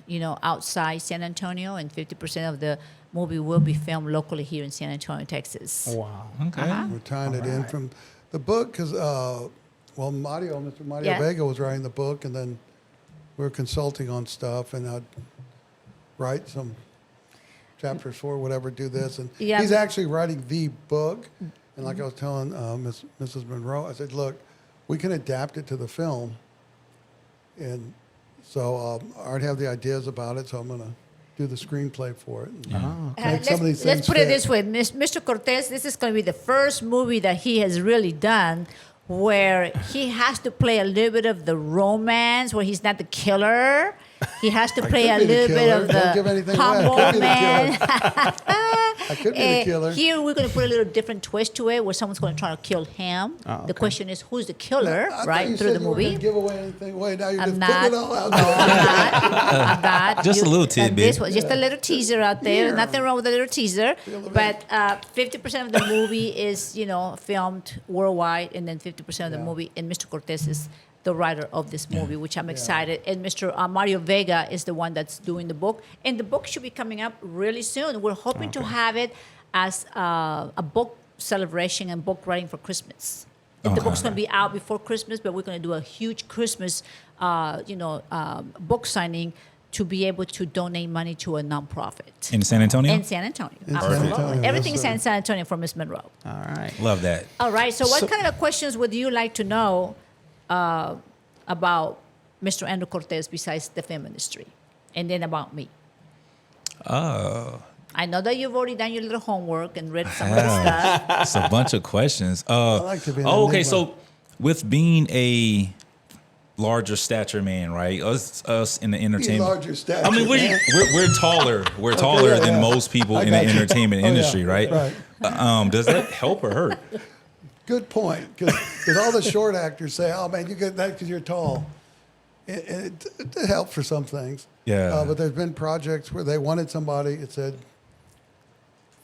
outside San Antonio, and 50% of the movie will be filmed locally here in San Antonio, Texas. Wow. Okay. We're tying it in from the book because, Mr. Mario Yeah. Vega was writing the book, and then we were consulting on stuff, and I'd write some chapters for whatever, do this. And Yeah. he's actually writing the book. And like I was telling Mrs. Monroe, I said, look, we can adapt it to the film and So I already have the ideas about it, so I'm going to do the screenplay for it. And make Let's, some of these let's things put it fit. this way, Mr. Cortez, this is going to be the first movie that he has really done where he has to play a little bit of the romance, where he's not the killer. He has to play a could be the little bit killer. of Don't give the anything away. I humble could be the man. I could be the killer. Here we're going to put a little different twist to it, where someone's going to try to kill him. Oh, The okay. question is, who's the killer, I thought right, you through said the you weren't movie? gonna give away anything away. Now you're I'm just not. putting it all out No, there. I'm not. Just a little tidbit. And this was just a little teaser out there. Yeah. Nothing wrong with a little teaser. Feel the But 50% of the movie is, filmed worldwide, and then 50% of the Yeah. movie. And Mr. Cortez is the writer of this movie, which I'm excited. And Mr. Mario Vega is the one that's doing the book. And the book should be coming up really soon. We're hoping to have it as a book celebration and book writing for Christmas. The book's going to be out before Christmas, but we're going to do a huge Christmas, book signing to be able to donate money to a nonprofit In San Antonio? in San Antonio. In San Absolutely. Antonio, Everything is yes, in San Antonio for Miss Monroe. All right. Love that. All right. So, what So- kind of questions would you like to know about Mr. Andrew Cortez besides the film industry, and then about me? I know that you've already done your little homework and read some of the stuff. It's a bunch of questions. like to be an Okay, enigma. so with being a larger stature man, right? Us in the entertainment. larger stature, I mean, man. we're taller. We're taller yeah, than yeah. most people I in the got you. entertainment Oh, yeah. industry, right? Right. Does that help or hurt? Good point. Because all the short actors say, "Oh man, you get that because you're tall." It helps for some things. Yeah. But there's been projects where they wanted somebody. It said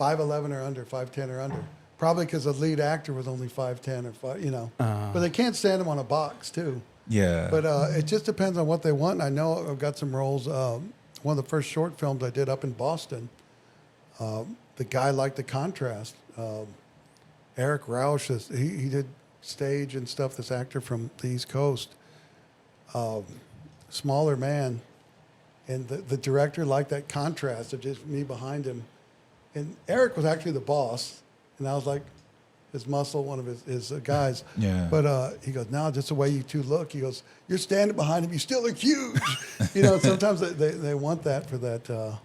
5'11" or under, 5'10" or under. Probably because the lead actor was only 5'10" or 5. But they can't stand him on a box too. Yeah. But it just depends on what they want. I know I've got some roles. One of the first short films I did up in Boston, the guy liked the contrast. Eric Rausch, he did stage and stuff, this actor from the East Coast. Smaller man. And the director liked that contrast of just me behind him. And Eric was actually the boss. And I was like his muscle, one of his guys. Yeah. But he goes, no, just the way you two look. He goes, you're standing behind him. You still look huge. Sometimes they want that for that,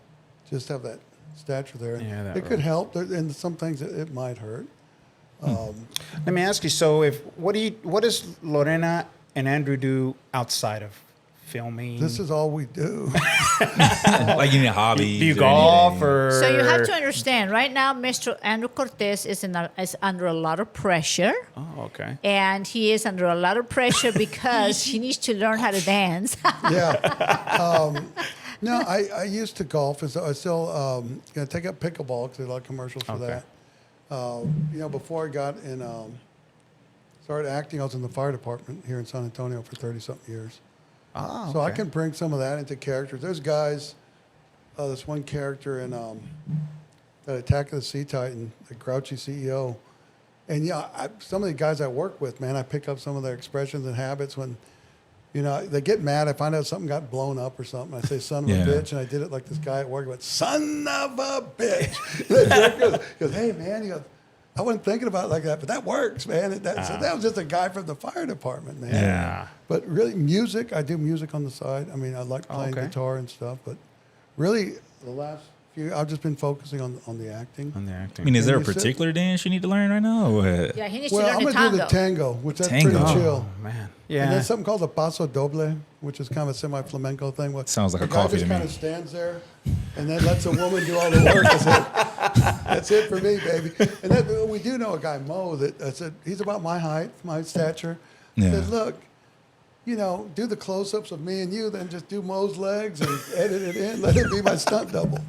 just have that stature there. Yeah, that it could help. And some things it might hurt. Let me ask you. So, what does Lorena and Andrew do outside of filming? This is all we do. Like you need hobbies. Do you or golf anything? or? So you have to understand, right now, Mr. Andrew Cortez is under a lot of pressure. Oh, okay. And he is under a lot of pressure because he needs to learn how to dance. Yeah. No, I used to golf. And so I still going to take up pickleball because there's a lot of commercials for Okay. that. Before I got in, started acting, I was in the fire department here in San Antonio for 30-something years. Oh, So I okay. can bring some of that into characters. There's guys, this one character in that Attack of the Sea Titan, the grouchy CEO. And some of the guys I work with, man, I pick up some of their expressions and habits when, they get mad. I find out something got blown up or something. I say, son of Yeah. a bitch. And I did it like this guy at work went, son of a bitch. The director goes, hey, man. He goes, I wasn't thinking about it like that, but that works, man. So that was just a guy from the fire department, man. Yeah. But really, music, I do music on the side. I mean, I like playing Okay. guitar and stuff, but really, the last few, I've just been focusing on the acting. On the acting. I mean, is there a And you said- particular dance you need to learn right now? Or what? Yeah, he needs Well, to I'm learn the going to do tango. the tango, which that's Tango. pretty chill. Oh, man. And Yeah. there's something called the paso doble, which is kind of a semi-flamenco thing. Where Sounds like the a guy coffee just to me. kind of stands there and then lets a woman do all the work. I said, that's it for me, baby. And we do know a guy, Mo, that I said, he's about my height, my stature. I Yeah. said, look, do the close-ups of me and you, then just do Mo's legs and edit it in. Let it be my stunt double.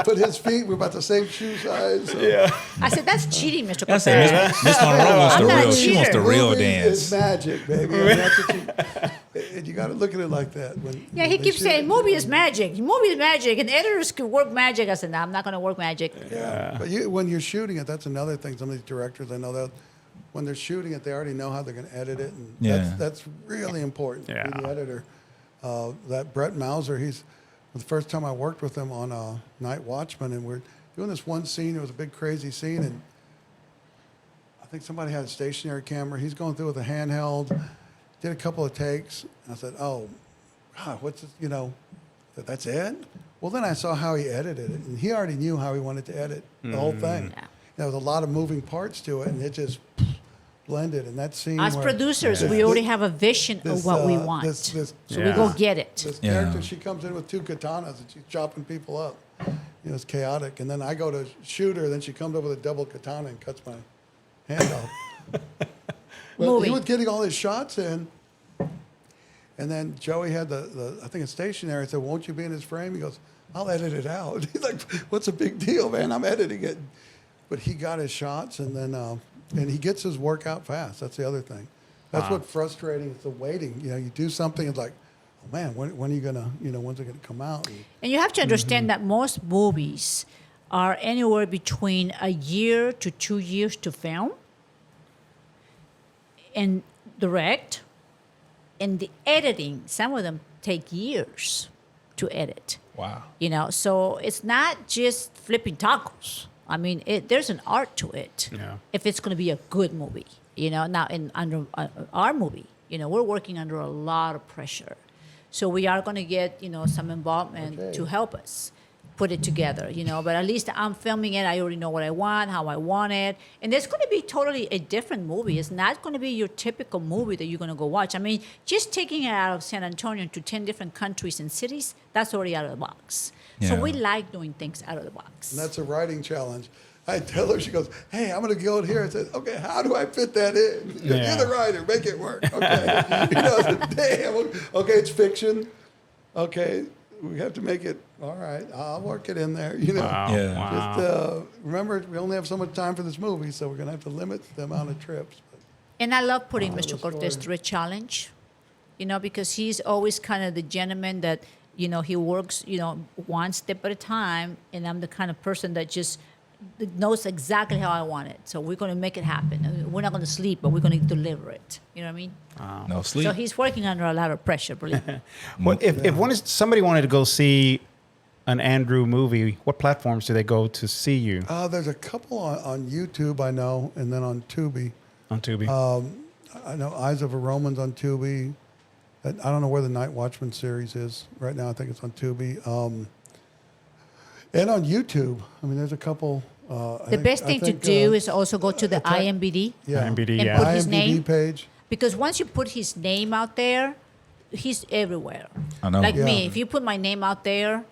Put his feet, we're about the same shoe size. So. Yeah. I said, that's cheating, Mr. That's Cortez. it. Miss Monroe wants I'm the not real. a She wants the cheater. real Movies dance. is magic, baby. And that's what and you got to look at it like that. Yeah, he keeps saying, movie is magic. Movie is magic. And editors could work magic. I said, no, I'm not going to work magic. Yeah. But when you're shooting it, that's another thing. Some of these directors, I know that when they're shooting it, they already know how they're going to edit it. And Yeah. that's really important to be Yeah. the editor. That Brett Mauser, the first time I worked with him on Night Watchman, and we're doing this one scene. It was a big, crazy scene. And I think somebody had a stationary camera. He's going through with a handheld, did a couple of takes. And I said, oh, what's this, that's it? Well, then I saw how he edited it, and he already knew how he wanted to edit the whole thing. Yeah. There was a lot of moving parts to it, and it just blended. And that scene As where producers, this- we already have a vision this, of what we uh, want. this- this- So we go get it. This Yeah. character, she comes in with 2 katanas and she's chopping people up. It's chaotic. And then I go to shoot her, then she comes up with a double katana and cuts my hand off. Well, he Movie. was getting all his shots in. And then Joey had I think a stationary. I said, won't you be in his frame? He goes, I'll edit it out. He's like, what's the big deal, man? I'm editing it. But he got his shots, and then and he gets his work out fast. That's the other thing. That's what's frustrating. It's the waiting. You do something, it's like, oh man, when are you gonna, when's it gonna come out? And you have to understand that most movies are anywhere between a year to 2 years to film and direct. And the editing, some of them take years to edit. Wow. So it's not just flipping tacos. I mean, there's an art to it. Yeah. If it's going to be a good movie, Now, under our movie, we're working under a lot of pressure, so we are going to get some involvement to help us put it together. But at least I'm filming it. I already know what I want, how I want it, and it's going to be totally a different movie. It's not going to be your typical movie that you're going to go watch. I mean, just taking it out of San Antonio to 10 different countries and cities, that's already out of the box. So Yeah. we like doing things out of the box. And that's a writing challenge. I tell her, she goes, hey, I'm going to go here. I said, okay, how do I fit that in? Yeah. You're the writer. Make it work. Okay. I said, damn. Okay, it's fiction. Okay, we have to make it. All right, I'll work it in there. Wow. Yeah. Wow. Just remember, we only have so much time for this movie, so we're going to have to limit the amount of trips. And I love putting the Mr. Cortez story. through a challenge, because he's always kind of the gentleman that, he works, one step at a time. And I'm the kind of person that just knows exactly how I want it. So we're going to make it happen. I mean, we're not going to sleep, but we're going to deliver it. You know what I mean? No sleep. So he's working under a lot of pressure, believe me. Well, if somebody wanted to go see an Andrew movie, what platforms do they go to see you There's a couple on YouTube, I know, and then on Tubi. on Tubi? I know Eyes of a Roman's on Tubi. I don't know where the Night Watchman series is right now. I think it's on Tubi. And on YouTube. I mean, there's a couple. The best thing to do is also go to the IMDb. IMDb, and yeah. put his IMDb name. page. Because once you put his name out there, he's everywhere. I know. Like Yeah. me, if you put my name out there,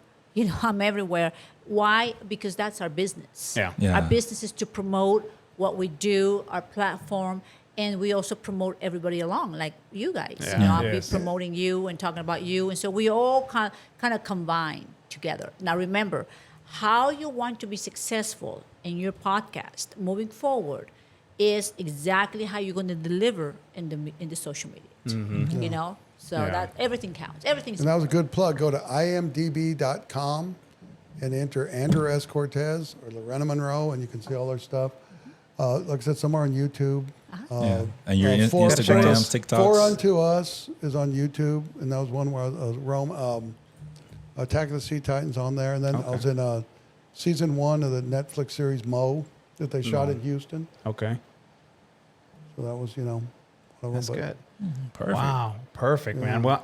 I'm everywhere. Why? Because that's our business. Yeah. Yeah. Our business is to promote what we do, our platform, and we also promote everybody along, like you guys. Yeah. I'll Yes. be promoting you and talking about you, and so we all kind of combine together. Now, remember, how you want to be successful in your podcast moving forward is exactly how you're going to deliver in the social media. So Yeah. that everything counts. Everything's And that was a good plug. Go to imdb.com and enter Andrew S. Cortez or Lorena Monroe, and you can see all their stuff. Like I said, somewhere on YouTube. Yeah. And your Four- Instagrams, TikToks. Four Unto Us is on YouTube, and that was one where I was Rome. Attack of the Sea Titans on there, and then I was in season 1 of the Netflix series Mo that they shot in Houston. Okay. So that was, one of them. That's But good. Perfect. Wow. Perfect, man. Well,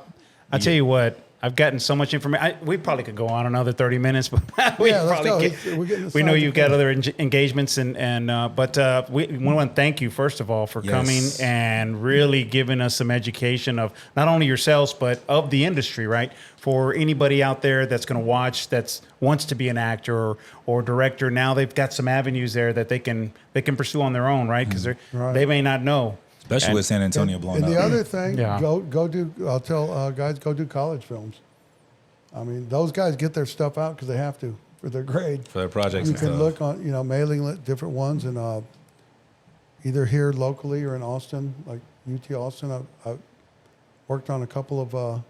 I tell you what, I've gotten so much information. We probably could go on another 30 minutes, but we Yeah, let's probably go. get- We're getting we know assigned you've to got go. other engagements, but we want to thank you first of all for coming Yes. and really giving us some education of not only yourselves but of the industry, right? For anybody out there that's going to watch that wants to be an actor or director, now they've got some avenues there that they can pursue on their own, right? Because Right. they may not know. Especially And- with San Antonio blowing And up. the other thing, Yeah. go do. I'll tell guys, go do college films. I mean, those guys get their stuff out because they have to for their grade. For their projects You and can stuff. look on, mailing different ones, and either here locally or in Austin, like UT Austin. I worked on a couple of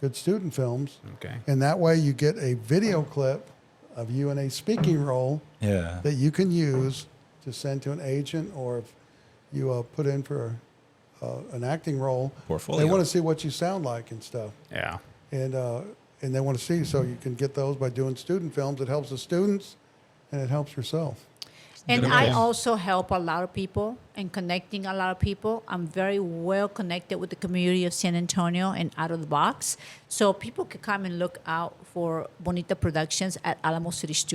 good student films, Okay. and that way you get a video clip of you in a speaking role Yeah. that you can use to send to an agent, or if you put in for an acting role, Portfolio. they want to see what you sound like and stuff, Yeah. and they want to see. So you can get those by doing student films. It helps the students, and it helps yourself. And Good I advice. also help a lot of people and connecting a lot of people. I'm very well connected with the community of San Antonio and out of the box. So people can come and look out for Bonita Productions at Alamo City Studios.